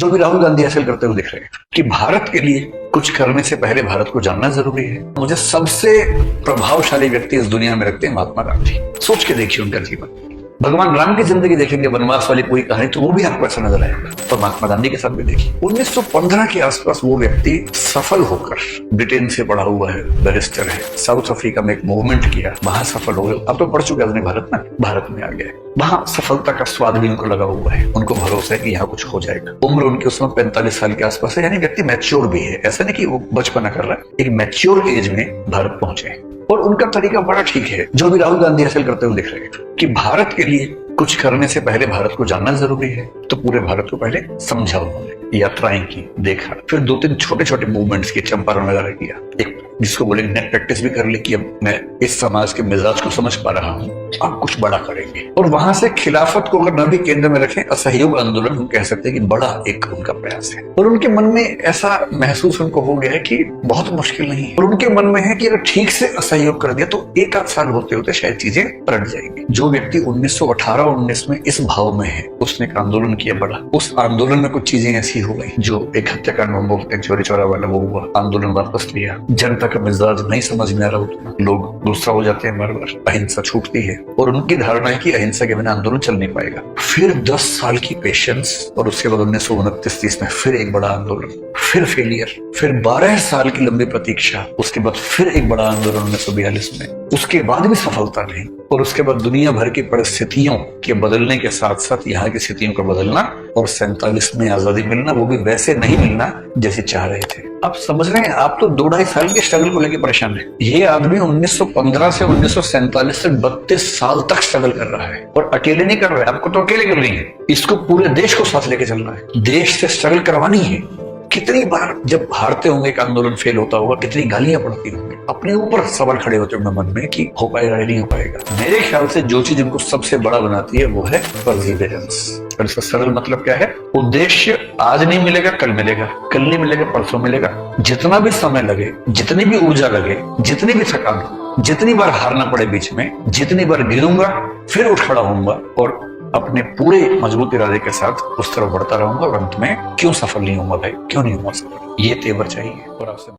जो भी राहुल गांधी हासिल करते हुए दिख रहे हैं कि भारत के लिए कुछ करने से पहले भारत को जानना जरूरी है। मुझे सबसे प्रभावशाली व्यक्ति इस दुनिया में लगते हैं महात्मा गांधी। सोच के देखिए उनका जीवन। भगवान राम की जिंदगी देखेंगे, वनवास वाली पूरी कहानी, तो वो भी आपको ऐसा नजर आएगा। और महात्मा गांधी के साथ भी देखिए 1915 के आसपास वो व्यक्ति सफल होकर, ब्रिटेन से पढ़ा हुआ है, बैरिस्टर है, साउथ अफ्रीका में एक मूवमेंट किया, वहां सफल हो गए। अब तो पढ़ चुके हैं भारत में आ गए। वहां सफलता का स्वाद भी उनको लगा हुआ है। उनको भरोसा है कि यहाँ कुछ हो जाएगा। उम्र उनकी उस समय 45 साल के आसपास है, यानी व्यक्ति मैच्योर भी है। ऐसा नहीं कि वो बचपना कर रहा है, एक मैच्योर एज में भारत पहुंचे। और उनका तरीका बड़ा ठीक है। जो भी राहुल गांधी हासिल करते हुए दिख रहे हैं कि भारत के लिए कुछ करने से पहले भारत को जानना जरूरी है, तो पूरे भारत को पहले समझा उन्होंने, यात्राएं की, देखा, फिर 2-3 छोटे छोटे मूवमेंट्स किए, चंपारण वगैरह किया, एक जिसको बोलेंगे नेट प्रैक्टिस भी कर ली कि अब मैं इस समाज के मिजाज को समझ पा रहा हूँ, अब कुछ बड़ा करेंगे। और वहां से खिलाफत को अगर न भी केंद्र में रखें, असहयोग आंदोलन हम कह सकते हैं कि बड़ा एक उनका प्रयास है। और उनके मन में ऐसा महसूस उनको हो गया है कि बहुत मुश्किल नहीं है। और उनके मन में है कि अगर ठीक से असहयोग कर दिया तो 1 आध साल होते होते शायद चीजें पलट जाएंगी। जो व्यक्ति 1918-19 में इस भाव में है, उसने एक आंदोलन किया बड़ा। उस आंदोलन में कुछ चीजें ऐसी हो गई जो एक हत्याकांड हम बोलते हैं, चोरी चोरा वाला, वो हुआ। आंदोलन वापस लिया। जनता का मिजाज नहीं समझ में आ रहा होता, लोग गुस्सा हो जाते हैं, बार बार अहिंसा छूटती है। और उनकी धारणा है कि अहिंसा के बिना आंदोलन चल नहीं पाएगा। फिर 10 साल की पेशेंस, और उसके बाद 1929-30 में फिर एक बड़ा आंदोलन, फिर फेलियर, फिर 12 साल की लंबी प्रतीक्षा, उसके बाद फिर एक बड़ा आंदोलन 1942 में, उसके बाद भी सफलता नहीं। और उसके बाद दुनिया भर की परिस्थितियों के बदलने के साथ साथ यहाँ की स्थितियों का बदलना, और 47 में आजादी मिलना, वो भी वैसे नहीं मिलना जैसे चाह रहे थे। आप समझ रहे हैं, आप तो 2-2.5 साल के स्ट्रगल को लेकर परेशान है। ये आदमी 1915 से 1947 तक 32 साल तक स्ट्रगल कर रहा है, और अकेले नहीं कर रहा है, आपको तो अकेले कर रही है, इसको पूरे देश को साथ लेके चलना है, देश से स्ट्रगल करवानी है। कितनी बार जब हारते होंगे, एक आंदोलन फेल होता होगा, कितनी गालियां पड़ती होंगी, अपने ऊपर सवाल खड़े होते होंगे मन में कि हो पाएगा या नहीं हो पाएगा। मेरे ख्याल से जो चीज इनको सबसे बड़ा बनाती है वो है परसिवरेंस। और इसका सरल मतलब क्या है? उद्देश्य आज नहीं मिलेगा, कल मिलेगा, कल नहीं मिलेगा, परसों मिलेगा। जितना भी समय लगे, जितनी भी ऊर्जा लगे, जितनी भी थकान, जितनी बार हारना पड़े बीच में, जितनी बार गिरूंगा फिर उठ खड़ा होऊंगा और अपने पूरे मजबूत इरादे के साथ उस तरफ बढ़ता रहूंगा। और अंत में क्यों सफल नहीं होगा भाई, क्यों नहीं होगा सफल, ये तेवर चाहिए। और आपसे